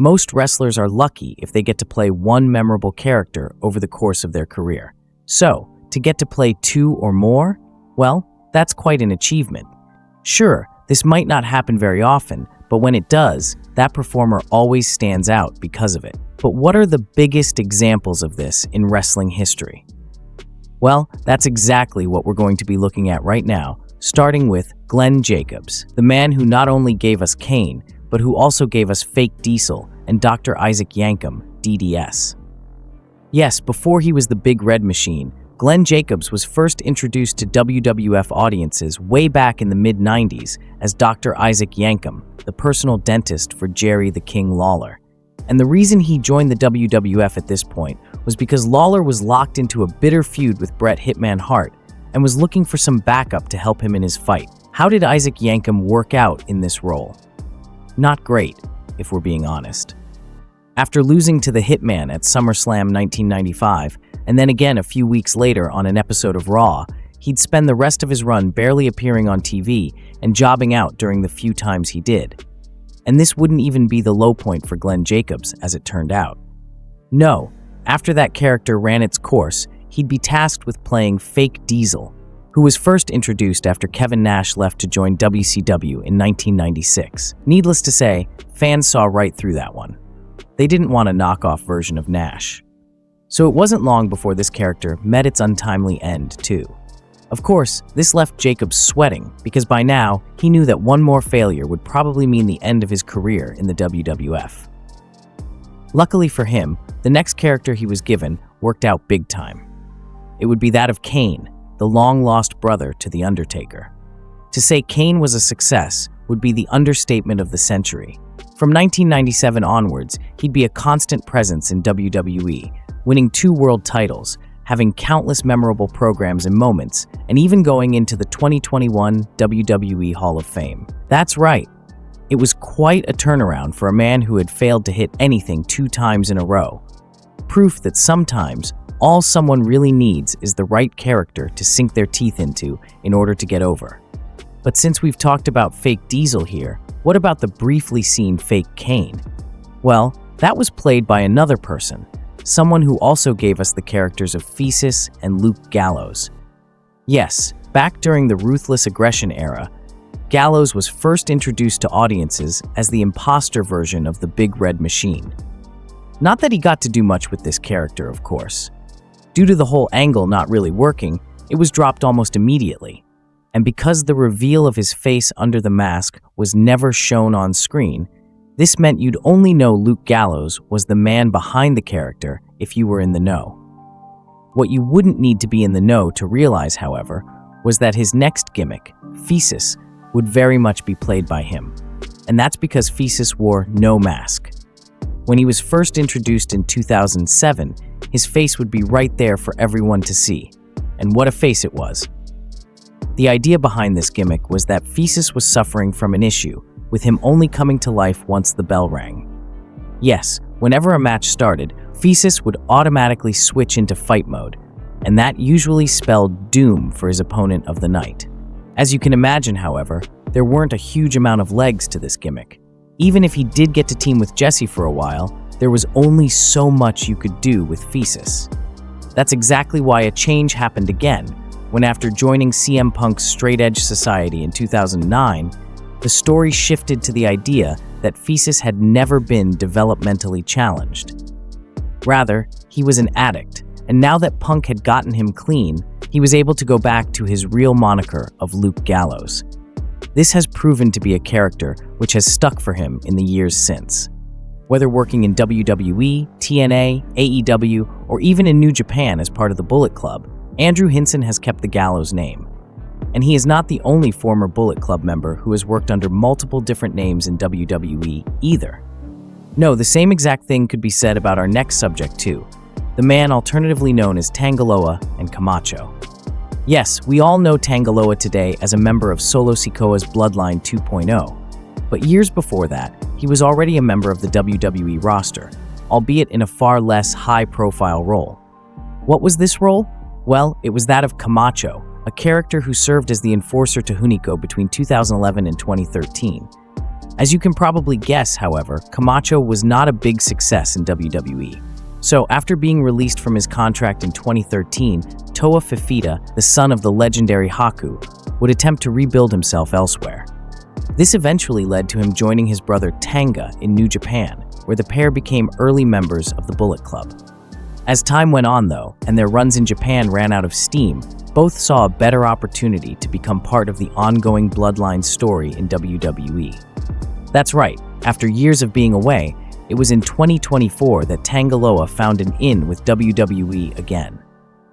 Most wrestlers are lucky if they get to play one memorable character over the course of their career. So, to get to play two or more? Well, that's quite an achievement. Sure, this might not happen very often, but when it does, that performer always stands out because of it. But what are the biggest examples of this in wrestling history? Well, that's exactly what we're going to be looking at right now, starting with Glenn Jacobs, the man who not only gave us Kane, but who also gave us Fake Diesel and Dr. Isaac Yankem, DDS. Yes, before he was the Big Red Machine, Glenn Jacobs was first introduced to WWF audiences way back in the mid-90s as Dr. Isaac Yankem, the personal dentist for Jerry the King Lawler. And the reason he joined the WWF at this point was because Lawler was locked into a bitter feud with Bret Hitman Hart and was looking for some backup to help him in his fight. How did Isaac Yankem work out in this role? Not great, if we're being honest. After losing to the Hitman at SummerSlam 1995, and then again a few weeks later on an episode of Raw, he'd spend the rest of his run barely appearing on TV and jobbing out during the few times he did. And this wouldn't even be the low point for Glenn Jacobs, as it turned out. No, after that character ran its course, he'd be tasked with playing Fake Diesel, who was first introduced after Kevin Nash left to join WCW in 1996. Needless to say, fans saw right through that one. They didn't want a knockoff version of Nash. So it wasn't long before this character met its untimely end, too. Of course, this left Jacobs sweating, because by now, he knew that one more failure would probably mean the end of his career in the WWF. Luckily for him, the next character he was given worked out big time. It would be that of Kane, the long-lost brother to The Undertaker. To say Kane was a success would be the understatement of the century. From 1997 onwards, he'd be a constant presence in WWE, winning 2 world titles, having countless memorable programs and moments, and even going into the 2021 WWE Hall of Fame. That's right. It was quite a turnaround for a man who had failed to hit anything 2 times in a row. Proof that sometimes all someone really needs is the right character to sink their teeth into in order to get over. But since we've talked about Fake Diesel here, what about the briefly seen Fake Kane? Well, that was played by another person, someone who also gave us the characters of Thesis and Luke Gallows. Yes, back during the Ruthless Aggression era, Gallows was first introduced to audiences as the imposter version of the Big Red Machine. Not that he got to do much with this character, of course. Due to the whole angle not really working, it was dropped almost immediately. And because the reveal of his face under the mask was never shown on screen, this meant you'd only know Luke Gallows was the man behind the character if you were in the know. What you wouldn't need to be in the know to realize, however, was that his next gimmick, Thesis, would very much be played by him. And that's because Thesis wore no mask. When he was first introduced in 2007, his face would be right there for everyone to see. And what a face it was. The idea behind this gimmick was that Thesis was suffering from an issue, with him only coming to life once the bell rang. Yes, whenever a match started, Thesis would automatically switch into fight mode, and that usually spelled doom for his opponent of the night. As you can imagine, however, there weren't a huge amount of legs to this gimmick. Even if he did get to team with Jesse for a while, there was only so much you could do with Thesis. That's exactly why a change happened again, when after joining CM Punk's Straight Edge Society in 2009, the story shifted to the idea that Thesis had never been developmentally challenged. Rather, he was an addict, and now that Punk had gotten him clean, he was able to go back to his real moniker of Luke Gallows. This has proven to be a character which has stuck for him in the years since. Whether working in WWE, TNA, AEW, or even in New Japan as part of the Bullet Club, Andrew Hinson has kept the Gallows name. And he is not the only former Bullet Club member who has worked under multiple different names in WWE either. No, the same exact thing could be said about our next subject too, the man alternatively known as Tangaloa and Camacho. Yes, we all know Tangaloa today as a member of Solo Sikoa's Bloodline 2.0, but years before that, he was already a member of the WWE roster, albeit in a far less high-profile role. What was this role? Well, it was that of Camacho, a character who served as the enforcer to Hunico between 2011 and 2013. As you can probably guess, however, Camacho was not a big success in WWE. So, after being released from his contract in 2013, Toa Fifita, the son of the legendary Haku, would attempt to rebuild himself elsewhere. This eventually led to him joining his brother Tanga in New Japan, where the pair became early members of the Bullet Club. As time went on, though, and their runs in Japan ran out of steam, both saw a better opportunity to become part of the ongoing Bloodline story in WWE. That's right, after years of being away, it was in 2024 that Tangaloa found an in with WWE again.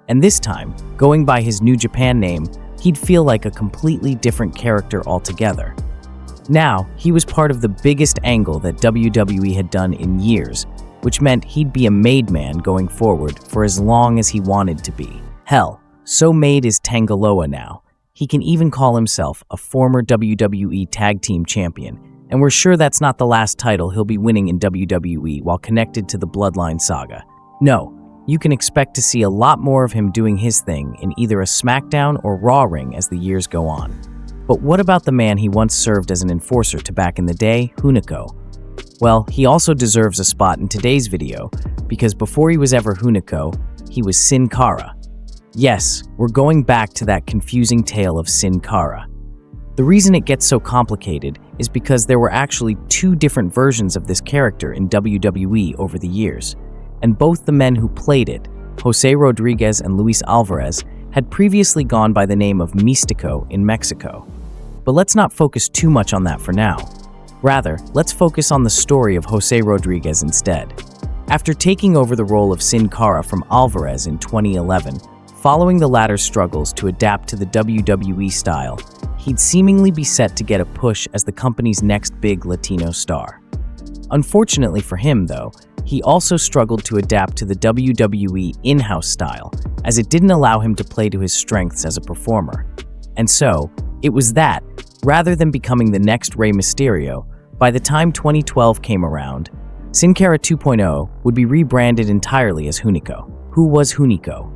And this time, going by his New Japan name, he'd feel like a completely different character altogether. Now, he was part of the biggest angle that WWE had done in years, which meant he'd be a made man going forward for as long as he wanted to be. Hell, so made is Tangaloa now. He can even call himself a former WWE Tag Team Champion, and we're sure that's not the last title he'll be winning in WWE while connected to the Bloodline saga. No, you can expect to see a lot more of him doing his thing in either a SmackDown or Raw ring as the years go on. But what about the man he once served as an enforcer to back in the day, Hunico? Well, he also deserves a spot in today's video, because before he was ever Hunico, he was Sin Cara. Yes, we're going back to that confusing tale of Sin Cara. The reason it gets so complicated is because there were actually two different versions of this character in WWE over the years, and both the men who played it, Jose Rodriguez and Luis Alvarez, had previously gone by the name of Místico in Mexico. But let's not focus too much on that for now. Rather, let's focus on the story of Jose Rodriguez instead. After taking over the role of Sin Cara from Alvarez in 2011, following the latter's struggles to adapt to the WWE style, he'd seemingly be set to get a push as the company's next big Latino star. Unfortunately for him, though, he also struggled to adapt to the WWE in-house style, as it didn't allow him to play to his strengths as a performer. And so, it was that, rather than becoming the next Rey Mysterio, by the time 2012 came around, Sin Cara 2.0 would be rebranded entirely as Hunico. Who was Hunico?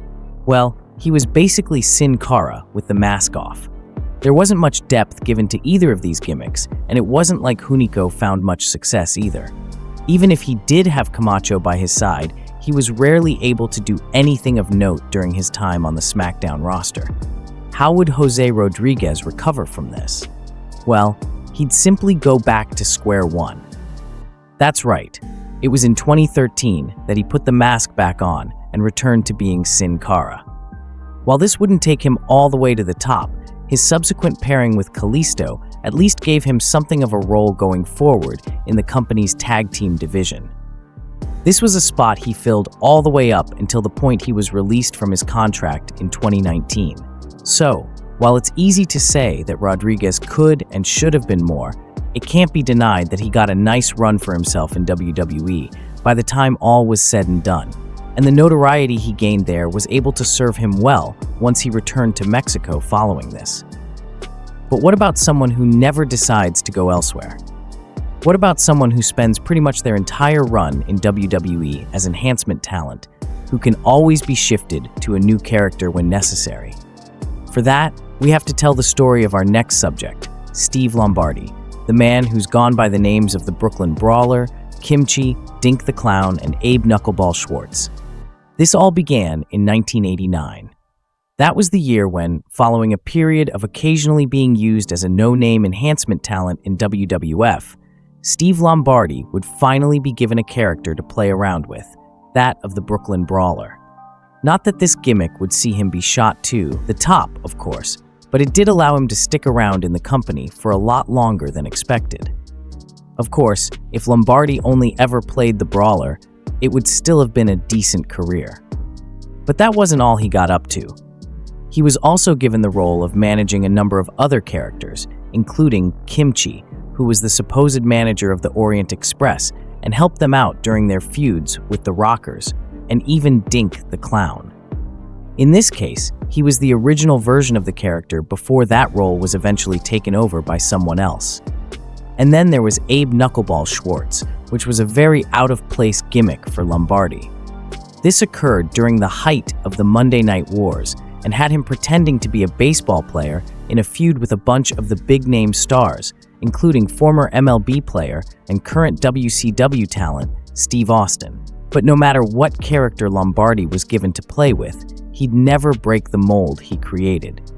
Well, he was basically Sin Cara with the mask off. There wasn't much depth given to either of these gimmicks, and it wasn't like Hunico found much success either. Even if he did have Camacho by his side, he was rarely able to do anything of note during his time on the SmackDown roster. How would Jose Rodriguez recover from this? Well, he'd simply go back to square one. That's right. It was in 2013 that he put the mask back on and returned to being Sin Cara. While this wouldn't take him all the way to the top, his subsequent pairing with Kalisto at least gave him something of a role going forward in the company's tag team division. This was a spot he filled all the way up until the point he was released from his contract in 2019. So, while it's easy to say that Rodriguez could and should have been more, it can't be denied that he got a nice run for himself in WWE by the time all was said and done, and the notoriety he gained there was able to serve him well once he returned to Mexico following this. But what about someone who never decides to go elsewhere? What about someone who spends pretty much their entire run in WWE as enhancement talent, who can always be shifted to a new character when necessary? For that, we have to tell the story of our next subject, Steve Lombardi, the man who's gone by the names of the Brooklyn Brawler, Kimchi, Dink the Clown, and Abe Knuckleball Schwartz. This all began in 1989. That was the year when, following a period of occasionally being used as a no-name enhancement talent in WWF, Steve Lombardi would finally be given a character to play around with, that of the Brooklyn Brawler. Not that this gimmick would see him be shot to the top, of course, but it did allow him to stick around in the company for a lot longer than expected. Of course, if Lombardi only ever played the Brawler, it would still have been a decent career. But that wasn't all he got up to. He was also given the role of managing a number of other characters, including Kimchi, who was the supposed manager of the Orient Express and helped them out during their feuds with the Rockers, and even Dink the Clown. In this case, he was the original version of the character before that role was eventually taken over by someone else. And then there was Abe Knuckleball Schwartz, which was a very out-of-place gimmick for Lombardi. This occurred during the height of the Monday Night Wars and had him pretending to be a baseball player in a feud with a bunch of the big-name stars, including former MLB player and current WCW talent Steve Austin. But no matter what character Lombardi was given to play with, he'd never break the mold he created.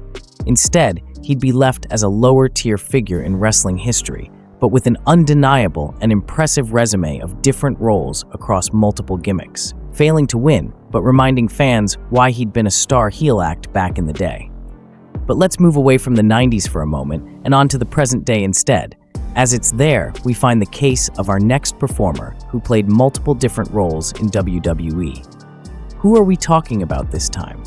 Instead, he'd be left as a lower-tier figure in wrestling history, but with an undeniable and impressive resume of different roles across multiple gimmicks, failing to win, but reminding fans why he'd been a star heel act back in the day. But let's move away from the 90s for a moment and onto the present day instead, as it's there we find the case of our next performer who played multiple different roles in WWE. Who are we talking about this time?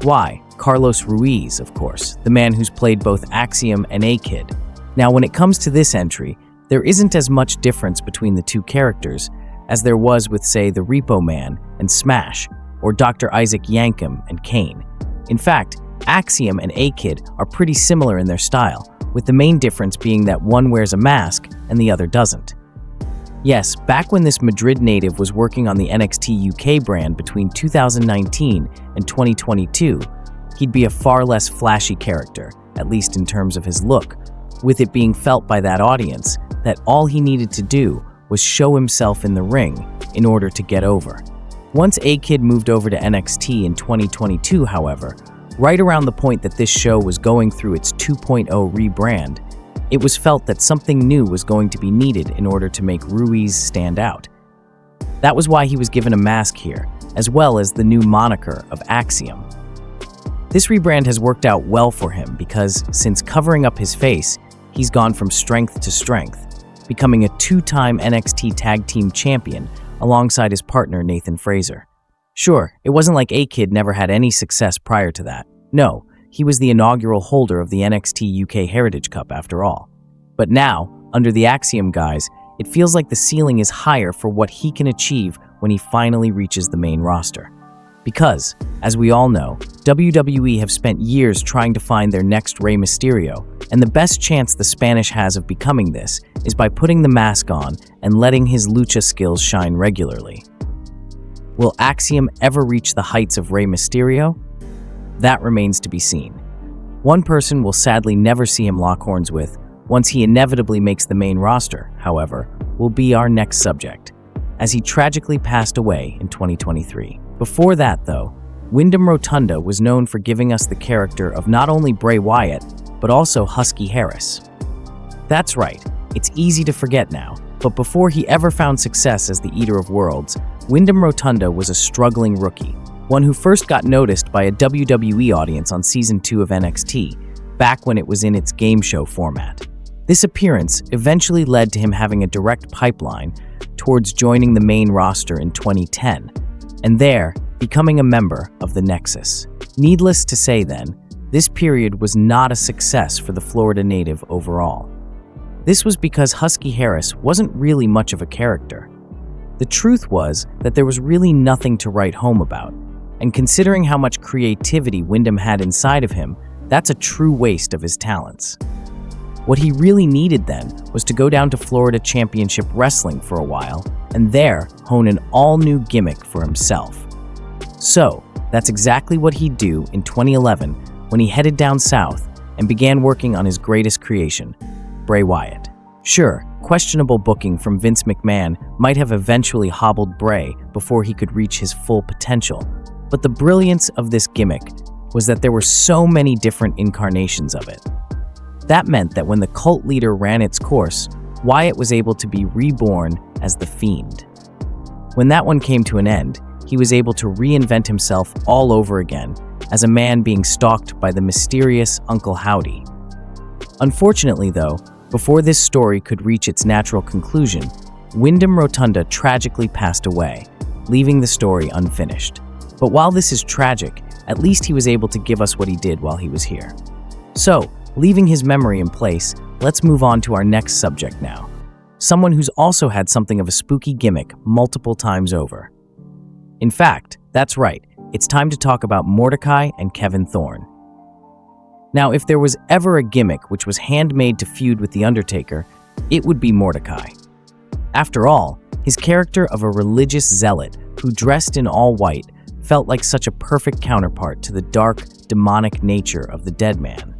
Why, Carlos Ruiz, of course, the man who's played both Axiom and A-Kid. Now, when it comes to this entry, there isn't as much difference between the two characters as there was with, say, the Repo Man and Smash, or Dr. Isaac Yankem and Kane. In fact, Axiom and A-Kid are pretty similar in their style, with the main difference being that one wears a mask and the other doesn't. Yes, back when this Madrid native was working on the NXT UK brand between 2019 and 2022, he'd be a far less flashy character, at least in terms of his look, with it being felt by that audience that all he needed to do was show himself in the ring in order to get over. Once A-Kid moved over to NXT in 2022, however, right around the point that this show was going through its 2.0 rebrand, it was felt that something new was going to be needed in order to make Ruiz stand out. That was why he was given a mask here, as well as the new moniker of Axiom. This rebrand has worked out well for him because, since covering up his face, he's gone from strength to strength, becoming a two-time NXT Tag Team Champion alongside his partner Nathan Frazer. Sure, it wasn't like A-Kid never had any success prior to that. No, he was the inaugural holder of the NXT UK Heritage Cup after all. But now, under the Axiom guise, it feels like the ceiling is higher for what he can achieve when he finally reaches the main roster. Because, as we all know, WWE have spent years trying to find their next Rey Mysterio, and the best chance the Spanish has of becoming this is by putting the mask on and letting his lucha skills shine regularly. Will Axiom ever reach the heights of Rey Mysterio? That remains to be seen. One person we'll sadly never see him lock horns with, once he inevitably makes the main roster, however, will be our next subject, as he tragically passed away in 2023. Before that, though, Wyndham Rotunda was known for giving us the character of not only Bray Wyatt, but also Husky Harris. That's right, it's easy to forget now, but before he ever found success as the Eater of Worlds, Wyndham Rotunda was a struggling rookie, one who first got noticed by a WWE audience on Season 2 of NXT, back when it was in its game show format. This appearance eventually led to him having a direct pipeline towards joining the main roster in 2010, and there, becoming a member of the Nexus. Needless to say then, this period was not a success for the Florida native overall. This was because Husky Harris wasn't really much of a character. The truth was that there was really nothing to write home about, and considering how much creativity Wyndham had inside of him, that's a true waste of his talents. What he really needed then was to go down to Florida Championship Wrestling for a while, and there hone an all-new gimmick for himself. So, that's exactly what he'd do in 2011 when he headed down south and began working on his greatest creation, Bray Wyatt. Sure, questionable booking from Vince McMahon might have eventually hobbled Bray before he could reach his full potential, but the brilliance of this gimmick was that there were so many different incarnations of it. That meant that when the cult leader ran its course, Wyatt was able to be reborn as the Fiend. When that one came to an end, he was able to reinvent himself all over again as a man being stalked by the mysterious Uncle Howdy. Unfortunately, though, before this story could reach its natural conclusion, Wyndham Rotunda tragically passed away, leaving the story unfinished. But while this is tragic, at least he was able to give us what he did while he was here. So, leaving his memory in place, let's move on to our next subject now. Someone who's also had something of a spooky gimmick multiple times over. In fact, that's right, it's time to talk about Mordecai and Kevin Thorne. Now, if there was ever a gimmick which was handmade to feud with The Undertaker, it would be Mordecai. After all, his character of a religious zealot who dressed in all white felt like such a perfect counterpart to the dark, demonic nature of the dead man.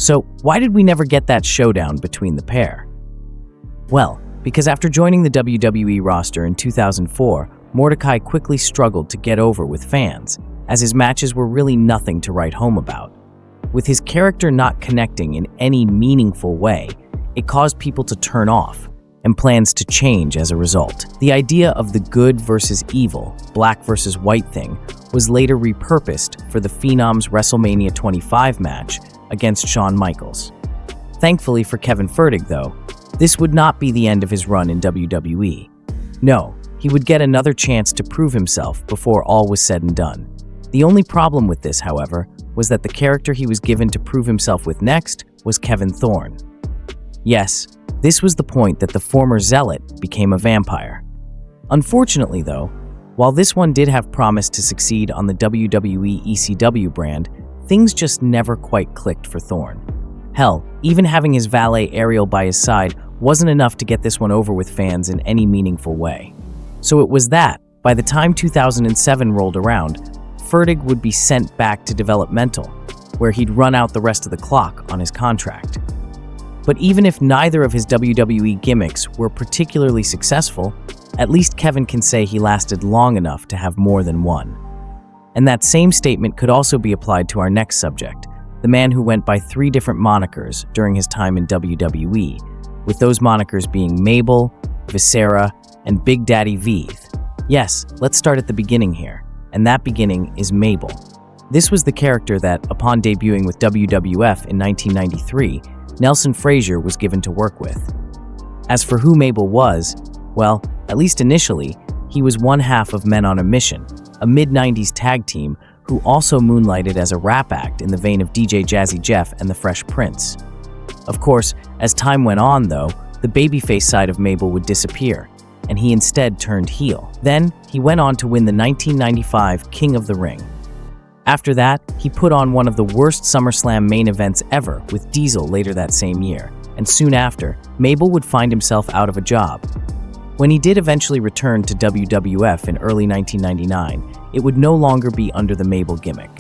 So why did we never get that showdown between the pair? Well, because after joining the WWE roster in 2004, Mordecai quickly struggled to get over with fans, as his matches were really nothing to write home about. With his character not connecting in any meaningful way, it caused people to turn off, and plans to change as a result. The idea of the good versus evil, black versus white thing was later repurposed for the Phenom's WrestleMania 25 match against Shawn Michaels. Thankfully for Kevin Fertig, though, this would not be the end of his run in WWE. No, he would get another chance to prove himself before all was said and done. The only problem with this, however, was that the character he was given to prove himself with next was Kevin Thorne. Yes, this was the point that the former Zealot became a vampire. Unfortunately, though, while this one did have promise to succeed on the WWE ECW brand, things just never quite clicked for Thorne. Hell, even having his valet Ariel by his side wasn't enough to get this one over with fans in any meaningful way. So it was that, by the time 2007 rolled around, Fertig would be sent back to developmental, where he'd run out the rest of the clock on his contract. But even if neither of his WWE gimmicks were particularly successful, at least Kevin can say he lasted long enough to have more than one. And that same statement could also be applied to our next subject, the man who went by 3 different monikers during his time in WWE, with those monikers being Mabel, Viscera, and Big Daddy Veeth. Yes, let's start at the beginning here, and that beginning is Mabel. This was the character that, upon debuting with WWF in 1993, Nelson Frazier was given to work with. As for who Mabel was, well, at least initially, he was one half of Men on a Mission, a mid-90s tag team who also moonlighted as a rap act in the vein of DJ Jazzy Jeff and the Fresh Prince. Of course, as time went on though, the babyface side of Mabel would disappear, and he instead turned heel. Then, he went on to win the 1995 King of the Ring. After that, he put on one of the worst SummerSlam main events ever with Diesel later that same year, and soon after, Mabel would find himself out of a job. When he did eventually return to WWF in early 1999, it would no longer be under the Mabel gimmick.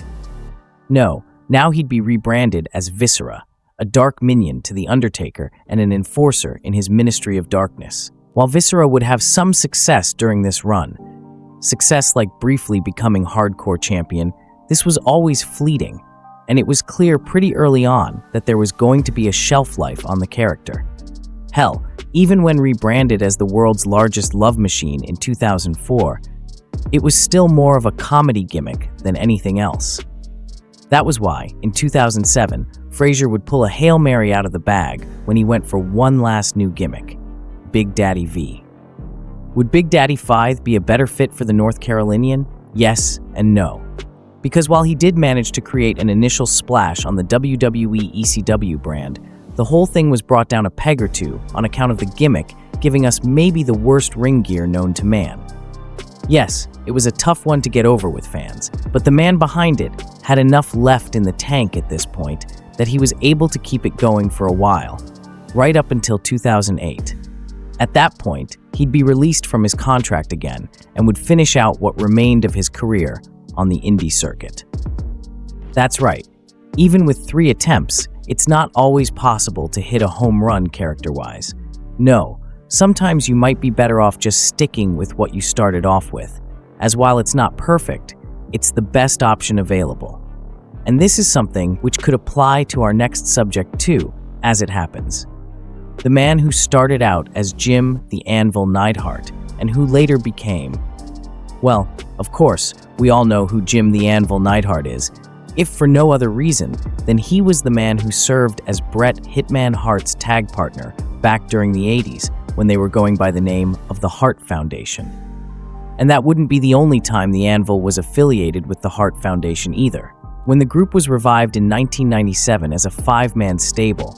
No, now he'd be rebranded as Viscera, a dark minion to The Undertaker and an enforcer in his Ministry of Darkness. While Viscera would have some success during this run, success like briefly becoming hardcore champion, this was always fleeting, and it was clear pretty early on that there was going to be a shelf life on the character. Hell, even when rebranded as the world's largest love machine in 2004, it was still more of a comedy gimmick than anything else. That was why, in 2007, Frazier would pull a Hail Mary out of the bag when he went for one last new gimmick, Big Daddy V. Would Big Daddy Five be a better fit for the North Carolinian? Yes and no. Because while he did manage to create an initial splash on the WWE ECW brand, the whole thing was brought down a peg or two on account of the gimmick giving us maybe the worst ring gear known to man. Yes, it was a tough one to get over with fans, but the man behind it had enough left in the tank at this point that he was able to keep it going for a while, right up until 2008. At that point, he'd be released from his contract again and would finish out what remained of his career on the indie circuit. That's right, even with 3 attempts, it's not always possible to hit a home run character-wise. No, sometimes you might be better off just sticking with what you started off with, as while it's not perfect, it's the best option available. And this is something which could apply to our next subject too, as it happens. The man who started out as Jim the Anvil Neidhart and who later became, well, of course, we all know who Jim the Anvil Neidhart is, if for no other reason than he was the man who served as Bret Hitman Hart's tag partner back during the 80s when they were going by the name of the Hart Foundation. And that wouldn't be the only time the Anvil was affiliated with the Hart Foundation either. When the group was revived in 1997 as a 5-man stable,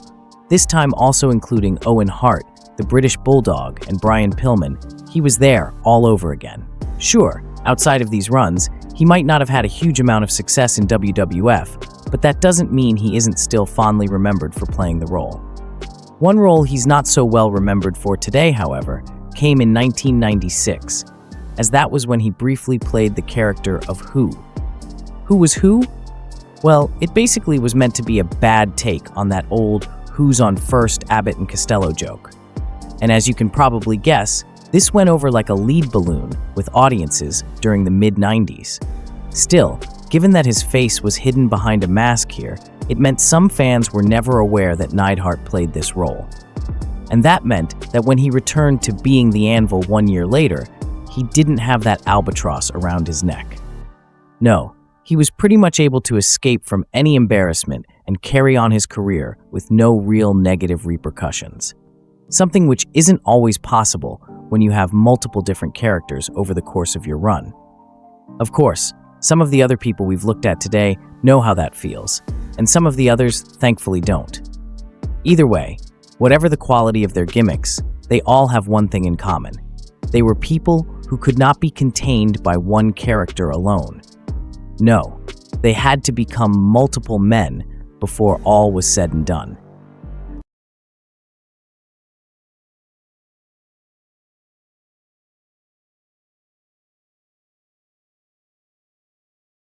this time also including Owen Hart, the British Bulldog, and Brian Pillman, he was there all over again. Sure, outside of these runs, he might not have had a huge amount of success in WWF, but that doesn't mean he isn't still fondly remembered for playing the role. One role he's not so well remembered for today, however, came in 1996, as that was when he briefly played the character of Who. Who was who? Well, it basically was meant to be a bad take on that old who's on first Abbott and Costello joke. And as you can probably guess, this went over like a lead balloon with audiences during the mid-90s. Still, given that his face was hidden behind a mask here, it meant some fans were never aware that Neidhart played this role. And that meant that when he returned to being the Anvil 1 year later, he didn't have that albatross around his neck. No, he was pretty much able to escape from any embarrassment and carry on his career with no real negative repercussions. Something which isn't always possible when you have multiple different characters over the course of your run. Of course, some of the other people we've looked at today know how that feels, and some of the others thankfully don't. Either way, whatever the quality of their gimmicks, they all have one thing in common. They were people who could not be contained by one character alone. No, they had to become multiple men before all was said and done.